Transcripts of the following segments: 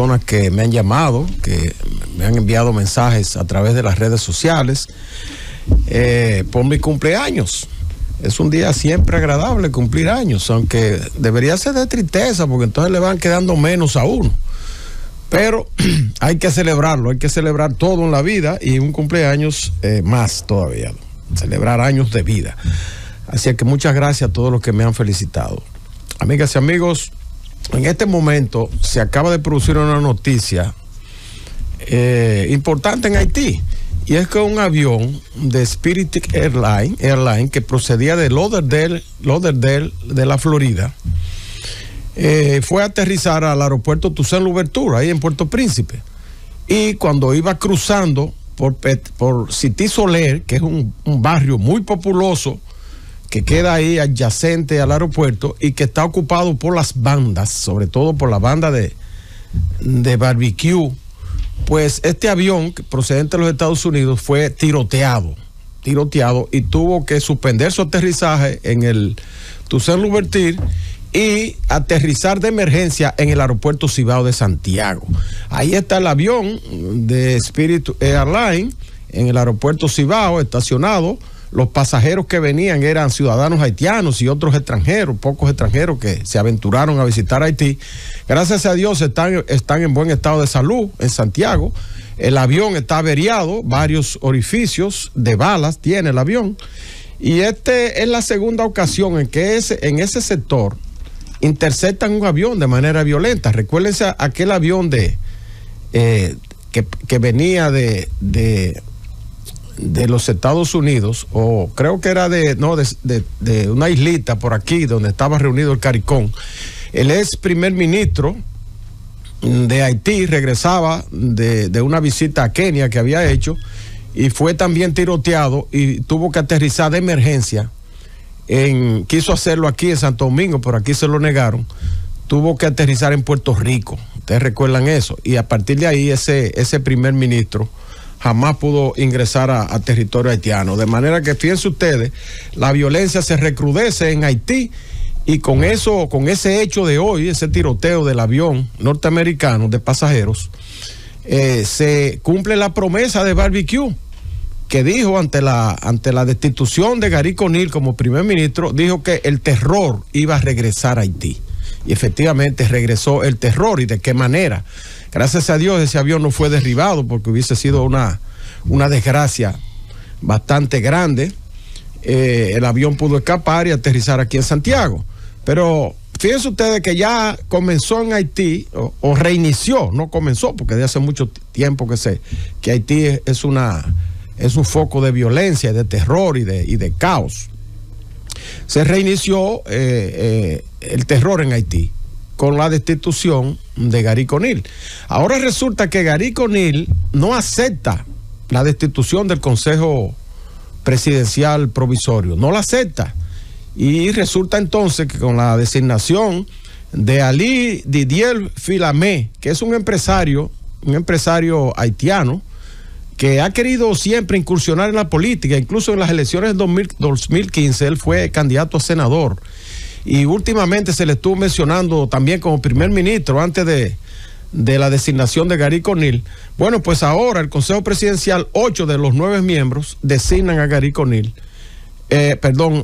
personas que me han llamado, que me han enviado mensajes a través de las redes sociales por mi cumpleaños. Es un día siempre agradable cumplir años, aunque debería ser de tristeza, porque entonces le van quedando menos a uno. Pero hay que celebrarlo, hay que celebrar todo en la vida y un cumpleaños más todavía, celebrar años de vida. Así que muchas gracias a todos los que me han felicitado. Amigas y amigos, en este momento se acaba de producir una noticia importante en Haití, y es que un avión de Spirit Airline que procedía de Lauderdale de la Florida fue a aterrizar al aeropuerto Toussaint Louverture, ahí en Puerto Príncipe, y cuando iba cruzando por Cité Soler, que es un barrio muy populoso que queda ahí adyacente al aeropuerto y que está ocupado por las bandas, sobre todo por la banda de barbecue, pues este avión procedente de los Estados Unidos fue tiroteado y tuvo que suspender su aterrizaje en el Toussaint Louverture y aterrizar de emergencia en el aeropuerto Cibao de Santiago. Ahí está el avión de Spirit Airlines en el aeropuerto Cibao estacionado. Los pasajeros que venían eran ciudadanos haitianos y otros extranjeros, pocos extranjeros que se aventuraron a visitar Haití. Gracias a Dios están en buen estado de salud en Santiago. El avión está averiado, varios orificios de balas tiene el avión. Y es la segunda ocasión en que en ese sector interceptan un avión de manera violenta. Recuérdense aquel avión que venía de los Estados Unidos, o creo que era de una islita por aquí donde estaba reunido el CARICOM. El ex primer ministro de Haití regresaba de una visita a Kenia que había hecho y fue también tiroteado y tuvo que aterrizar de emergencia. Quiso hacerlo aquí en Santo Domingo, pero aquí se lo negaron. Tuvo que aterrizar en Puerto Rico. Ustedes recuerdan eso. Y a partir de ahí ese primer ministro jamás pudo ingresar a territorio haitiano. De manera que, fíjense ustedes, la violencia se recrudece en Haití, y con ese hecho de hoy, ese tiroteo del avión norteamericano de pasajeros, se cumple la promesa de Barbecue, que dijo ante la destitución de Gary Conille como primer ministro, dijo que el terror iba a regresar a Haití. Y efectivamente regresó el terror. ¿Y de qué manera? Gracias a Dios ese avión no fue derribado, porque hubiese sido una desgracia bastante grande. El avión pudo escapar y aterrizar aquí en Santiago. Pero fíjense ustedes que ya comenzó en Haití, o reinició, no comenzó, porque de hace mucho tiempo que Haití es un foco de violencia, de terror y de caos. Se reinició el terror en Haití con la destitución de Gary Conille. Ahora resulta que Gary Conille no acepta la destitución del Consejo Presidencial Provisorio, no la acepta. Y resulta entonces que con la designación de Ali Didier Filamé, que es un empresario haitiano, que ha querido siempre incursionar en la política, incluso en las elecciones del 2015, él fue candidato a senador. Y últimamente se le estuvo mencionando también como primer ministro antes de la designación de Gary Conille. Bueno, pues ahora el Consejo Presidencial, 8 de los 9 miembros designan a Gary Conille,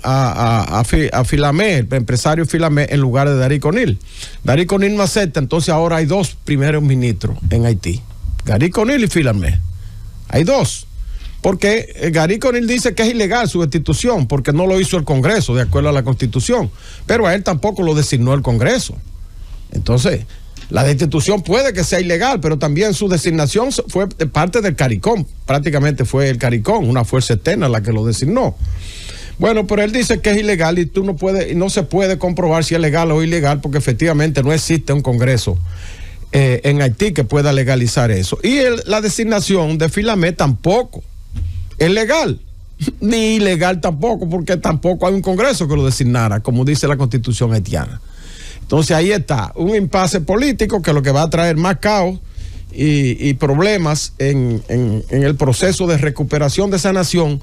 a Filamé, el empresario Filamé, en lugar de Gary Conille. Gary Conille no acepta, entonces ahora hay 2 primeros ministros en Haití, Gary Conille y Filamé. Hay 2. Porque Gary Conille dice que es ilegal su destitución, porque no lo hizo el Congreso, de acuerdo a la Constitución. Pero a él tampoco lo designó el Congreso. Entonces, la destitución puede que sea ilegal, pero también su designación fue parte del CARICOM. Prácticamente fue el CARICOM, una fuerza externa, la que lo designó. Bueno, pero él dice que es ilegal y no se puede comprobar si es legal o ilegal, porque efectivamente no existe un Congreso en Haití que pueda legalizar eso. Y la designación de Filamé tampoco es legal, ni ilegal tampoco, porque tampoco hay un Congreso que lo designara, como dice la Constitución haitiana. Entonces ahí está, un impasse político que lo que va a traer más caos y problemas en el proceso de recuperación de esa nación,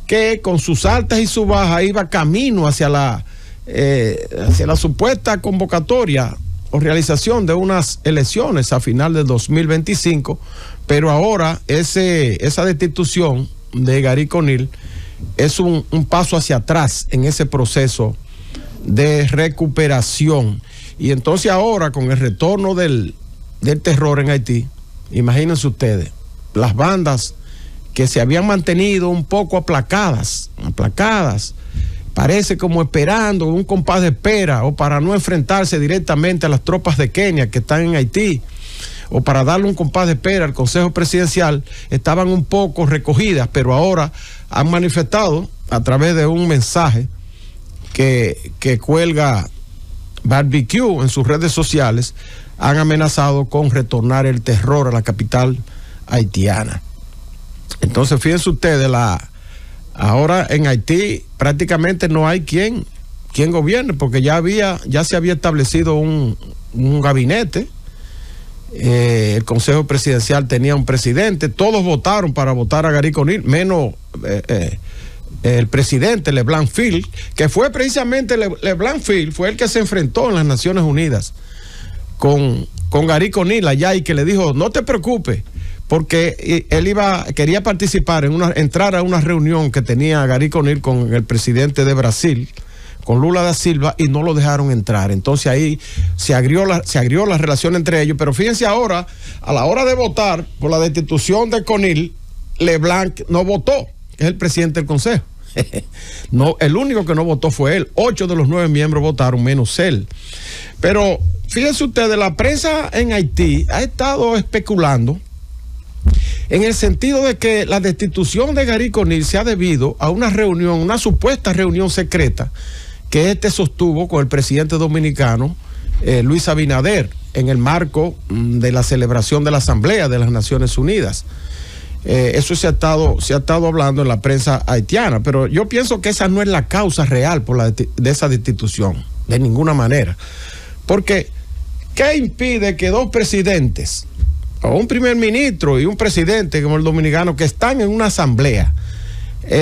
que con sus altas y sus bajas iba camino hacia la supuesta convocatoria o realización de unas elecciones a final de 2025, pero ahora esa destitución de Gary Conil es un paso hacia atrás en ese proceso de recuperación. Y entonces ahora, con el retorno del terror en Haití, imagínense ustedes, las bandas que se habían mantenido un poco aplacadas, parece como esperando un compás de espera, o para no enfrentarse directamente a las tropas de Kenia que están en Haití, o para darle un compás de espera al Consejo Presidencial, estaban un poco recogidas, pero ahora han manifestado a través de un mensaje que cuelga Barbecue en sus redes sociales, han amenazado con retornar el terror a la capital haitiana. Entonces, fíjense ustedes, ahora en Haití prácticamente no hay quien gobierne, porque ya se había establecido un gabinete. El Consejo Presidencial tenía un presidente, todos votaron para votar a Gary Conil, menos el presidente LeBlanc Field, que fue precisamente LeBlanc Field, fue el que se enfrentó en las Naciones Unidas con Gary Conil allá, y que le dijo: no te preocupes, porque él quería participar entrar a una reunión que tenía Gary Conil con el presidente de Brasil, con Lula da Silva, y no lo dejaron entrar. Entonces ahí se agrió la relación entre ellos. Pero fíjense ahora, a la hora de votar por la destitución de Conil, LeBlanc no votó, que es el presidente del Consejo. No, el único que no votó fue él. 8 de los 9 miembros votaron, menos él. Pero fíjense ustedes, la prensa en Haití ha estado especulando en el sentido de que la destitución de Gary Conil se ha debido a una reunión, una supuesta reunión secreta que sostuvo con el presidente dominicano Luis Abinader en el marco de la celebración de la Asamblea de las Naciones Unidas. Eso se ha estado hablando en la prensa haitiana, pero yo pienso que esa no es la causa real de esa destitución, de ninguna manera. Porque, ¿qué impide que dos presidentes, o un primer ministro y un presidente como el dominicano, que están en una asamblea,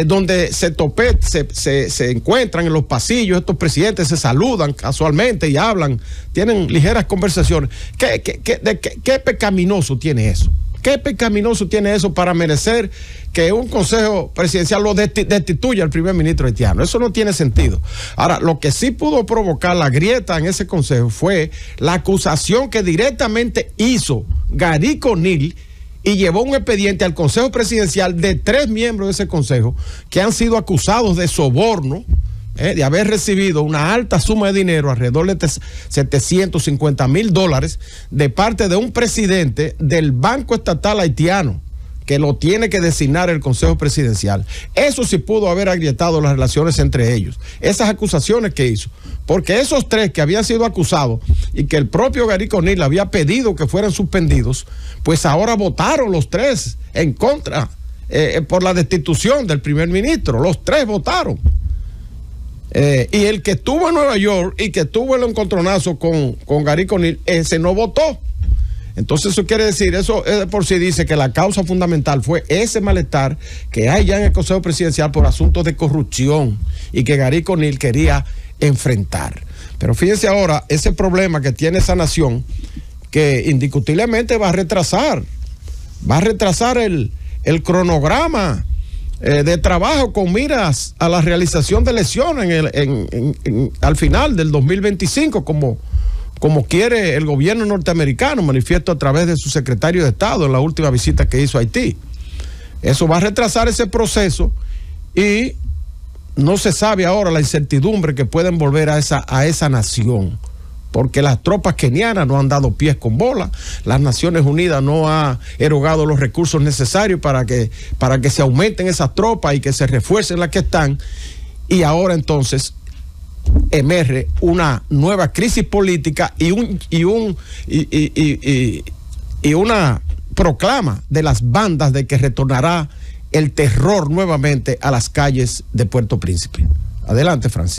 donde se encuentran en los pasillos, estos presidentes se saludan casualmente y hablan, tienen ligeras conversaciones? ¿Qué pecaminoso tiene eso? ¿Qué pecaminoso tiene eso para merecer que un consejo presidencial lo destituya al primer ministro haitiano? Eso no tiene sentido. Ahora, lo que sí pudo provocar la grieta en ese consejo fue la acusación que directamente hizo Gary Conil, y llevó un expediente al Consejo Presidencial de 3 miembros de ese consejo que han sido acusados de soborno, de haber recibido una alta suma de dinero, alrededor de $750,000, de parte de un presidente del Banco Estatal Haitiano, que lo tiene que designar el Consejo Presidencial. Eso sí pudo haber agrietado las relaciones entre ellos, esas acusaciones que hizo, porque esos 3 que habían sido acusados y que el propio Gary Conil había pedido que fueran suspendidos, pues ahora votaron los 3 en contra, por la destitución del primer ministro. Los 3 votaron. Y el que estuvo en Nueva York y que tuvo el encontronazo con Gary Conil, ese no votó. Entonces eso quiere decir, eso por sí dice que la causa fundamental fue ese malestar que hay ya en el Consejo Presidencial por asuntos de corrupción, y que Gary Conil quería enfrentar. Pero fíjense ahora ese problema que tiene esa nación, que indiscutiblemente va a retrasar el cronograma de trabajo con miras a la realización de elecciones al final del 2025, como quiere el gobierno norteamericano, manifiesto a través de su secretario de Estado en la última visita que hizo a Haití. Eso va a retrasar ese proceso, y no se sabe ahora la incertidumbre que puede envolver a esa nación, porque las tropas kenianas no han dado pies con bola, las Naciones Unidas no ha erogado los recursos necesarios para que se aumenten esas tropas y que se refuercen las que están, y ahora entonces emerge una nueva crisis política y una proclama de las bandas de que retornará el terror nuevamente a las calles de Puerto Príncipe. Adelante, Francis.